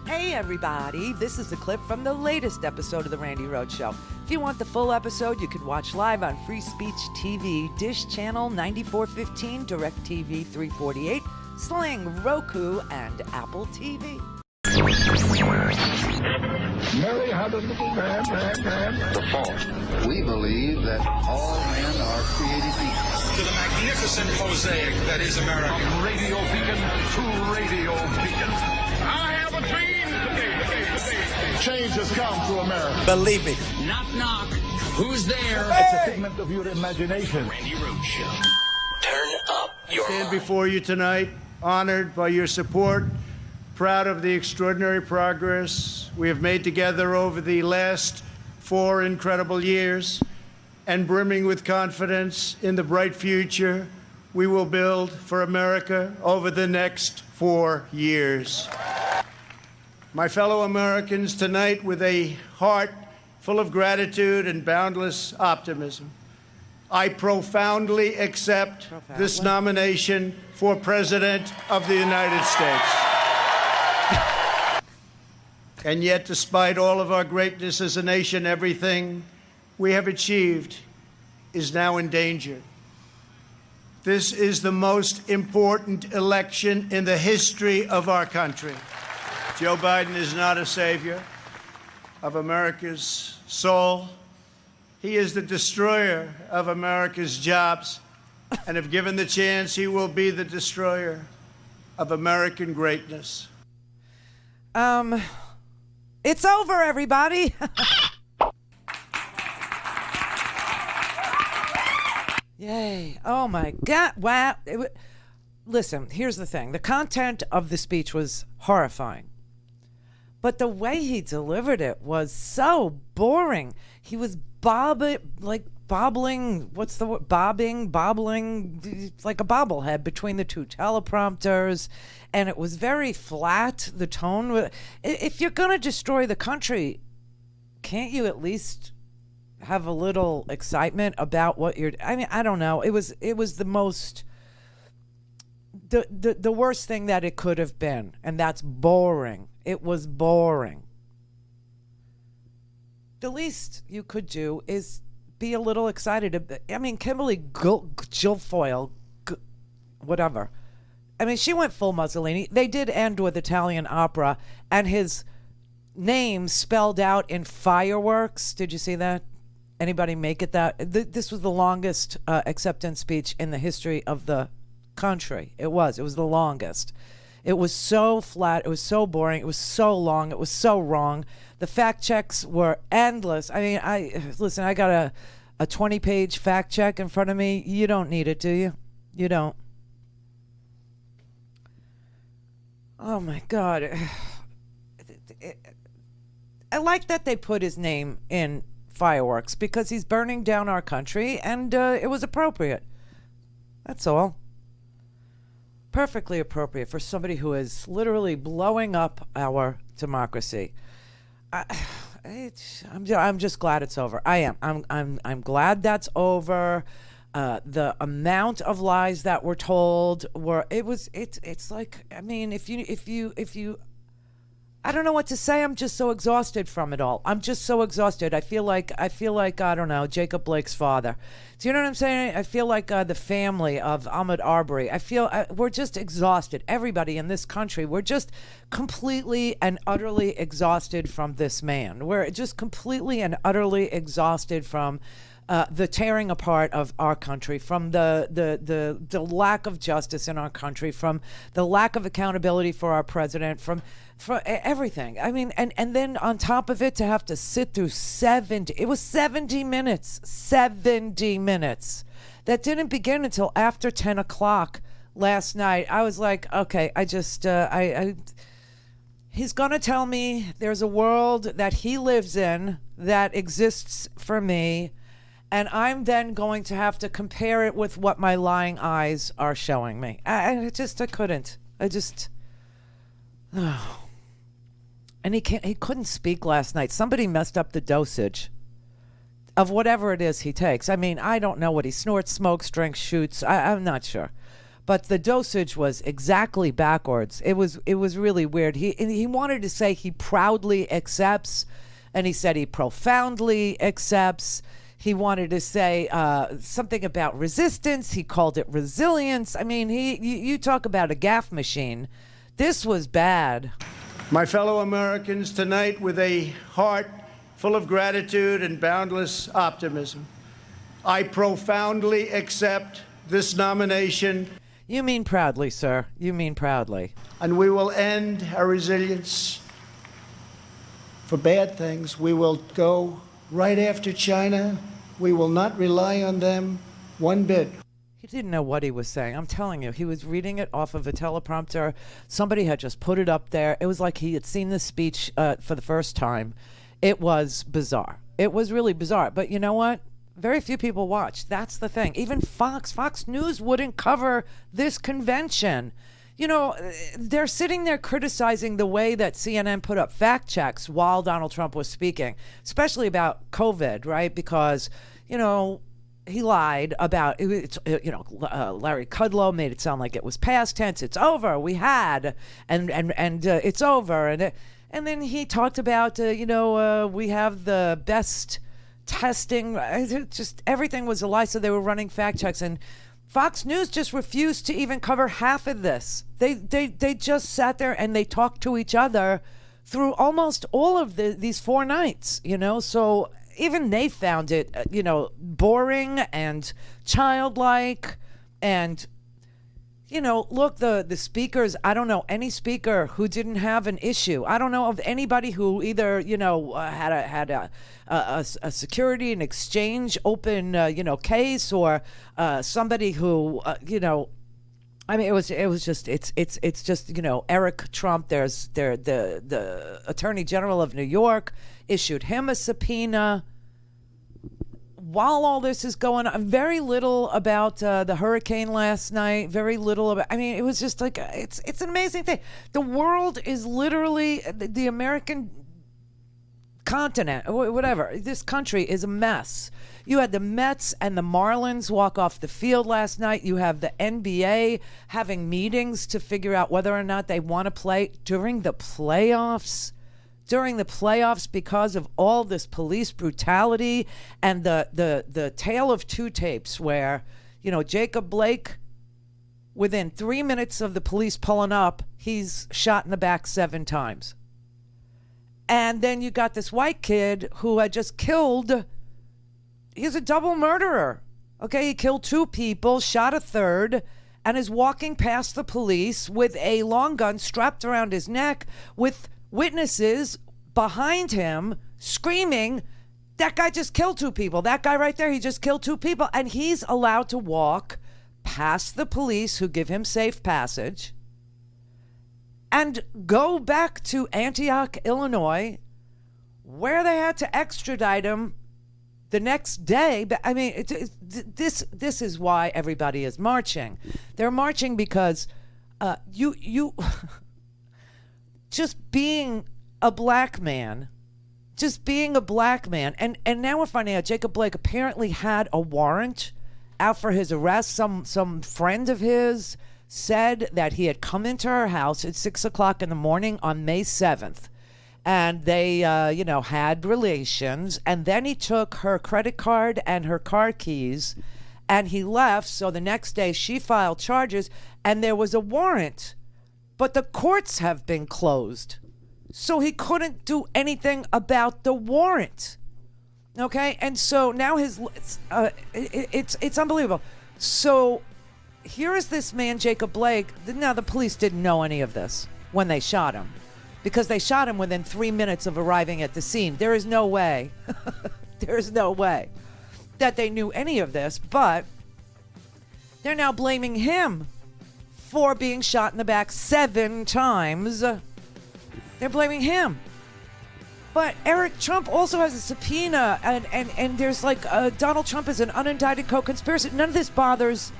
Hey everybody, this is a clip from the latest episode of the Randi Rhodes Show. If you want the full episode, you can watch live on Free Speech TV, Dish Channel 9415, DirectTV 348, Sling, Roku, and AppleTV. Mary had a little man. The fault. We believe that all men are created equal. To the magnificent mosaic that is America. From radio beacon to radio beacon. I have a dream. Change has come to America. Believe me. Knock, knock. Who's there? It's a figment of your imagination. Randi Rhodes Show. Turn up your Stand before you tonight, honored by your support, proud of the extraordinary progress we have made together over the last 4 incredible years, and brimming with confidence in the bright future we will build for America over the next 4 years. My fellow Americans, tonight, with a heart full of gratitude and boundless optimism, I profoundly accept this nomination for President of the United States. And yet, despite all of our greatness as a nation, everything we have achieved is now in danger. This is the most important election in the history of our country. Joe Biden is not a savior of America's soul. He is the destroyer of America's jobs. And if given the chance, he will be the destroyer of American greatness. It's over, everybody. Yay. Oh, my God. Wow. Listen, here's the thing. The content of the speech was horrifying. But the way he delivered it was so boring. He was bobbling, what's the word? Bobbling, like a bobblehead between the two teleprompters. And it was very flat, the tone. If you're going to destroy the country, can't you at least have a little excitement about what you're... I mean, I don't know. It was the most... The worst thing that it could have been. And that's boring. It was boring. The least you could do is be a little excited. I mean, Kimberly Guilfoyle, whatever. I mean, she went full Mussolini. They did end with Italian opera, and his name spelled out in fireworks. Did you see that? Anybody make it that? This was the longest acceptance speech in the history of the country. It was the longest. It was so flat. It was so boring. It was so long. It was so wrong. The fact checks were endless. I mean, I got a 20-page fact check in front of me. You don't need it, do you? You don't. Oh, my God. I like that they put his name in fireworks because he's burning down our country, and it was appropriate. That's all. Perfectly appropriate for somebody who is literally blowing up our democracy. I'm just glad it's over. I am. I'm glad that's over. The amount of lies that were told it's like, I mean, if you I don't know what to say. I'm just so exhausted from it all. I'm just so exhausted. I feel like I don't know, Jacob Blake's father. Do you know what I'm saying? I feel like the family of Ahmaud Arbery. I feel we're just exhausted. Everybody in this country, we're just completely and utterly exhausted from this man. We're just completely and utterly exhausted from the tearing apart of our country, from the lack of justice in our country, from the lack of accountability for our president, from everything. I mean, and then on top of it, to have to sit through 70 minutes. That didn't begin until after 10 o'clock last night. I was like, okay, he's going to tell me there's a world that he lives in that exists for me, and I'm then going to have to compare it with what my lying eyes are showing me. I couldn't. Oh. And he couldn't speak last night. Somebody messed up the dosage of whatever it is he takes. I mean, I don't know what he snorts, smokes, drinks, shoots. I'm not sure. but the dosage was exactly backwards. It was really weird. He wanted to say he proudly accepts, and he said he profoundly accepts. He wanted to say something about resistance. He called it resilience. I mean, you talk about a gaffe machine. This was bad. My fellow Americans, tonight, with a heart full of gratitude and boundless optimism, I profoundly accept this nomination. You mean proudly, sir. You mean proudly. And we will end our resilience for bad things. We will go right after China. We will not rely on them one bit. He didn't know what he was saying. I'm telling you, he was reading it off of a teleprompter. Somebody had just put it up there. It was like he had seen this speech for the first time. It was bizarre. It was really bizarre. But you know what? Very few people watched. That's the thing. Even Fox News wouldn't cover this convention. You know, they're sitting there criticizing the way that CNN put up fact checks while Donald Trump was speaking, especially about COVID, right? Because, you know, he lied about it. Larry Kudlow made it sound like it was past tense. It's over. We had, and it's over. And then he talked about, we have the best testing. Just everything was a lie. So they were running fact checks, and Fox News just refused to even cover half of this. They just sat there and they talked to each other through almost all of these 4 nights. So even they found it, boring and childlike. And, look, the speakers, I don't know any speaker who didn't have an issue. I don't know of anybody who either, had a security and exchange open, case, or somebody who, I mean, it was just Eric Trump. There's the Attorney General of New York issued him a subpoena. While all this is going on, very little about the hurricane last night. Very little about. I mean, it was just like it's an amazing thing. The world is literally the American continent, whatever. This country is a mess. You had the Mets and the Marlins walk off the field last night. You have the NBA having meetings to figure out whether or not they want to play during the playoffs. Because of all this police brutality and the tale of 2 tapes where, Jacob Blake, within 3 minutes of the police pulling up, he's shot in the back 7 times. And then you got this white kid who had just killed. He's a double murderer. Okay, he killed 2 people, shot a 3rd, and is walking past the police with a long gun strapped around his neck with witnesses behind him screaming, that guy just killed 2 people. That guy right there, he just killed 2 people. And he's allowed to walk past the police who give him safe passage and go back to Antioch, Illinois, where they had to extradite him the next day. But I mean, this is why everybody is marching. They're marching because you just being a black man, and now we're finding out Jacob Blake apparently had a warrant out for his arrest. Some friend of his said that he had come into her house at 6:00 in the morning on May 7th, and they had relations, and then he took her credit card and her car keys and he left. So the next day she filed charges and there was a warrant, but the courts have been closed, so he couldn't do anything about the warrant. Okay, and so now it's unbelievable. So here is this man, Jacob Blake. Now the police didn't know any of this when they shot him, because they shot him within 3 minutes of arriving at the scene. There is no way, that they knew any of this, but they're now blaming him for being shot in the back 7 times. They're blaming him. But Eric Trump also has a subpoena, and there's Donald Trump is an unindicted co-conspirator. None of this bothers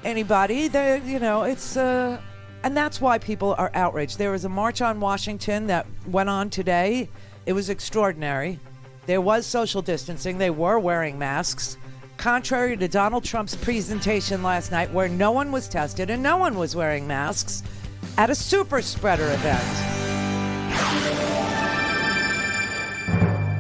anybody. It's and that's why people are outraged. There was a march on Washington that went on today. It was extraordinary. There was social distancing. They were wearing masks. contrary to Donald Trump's presentation last night, where no one was tested and no one was wearing masks at a super spreader event.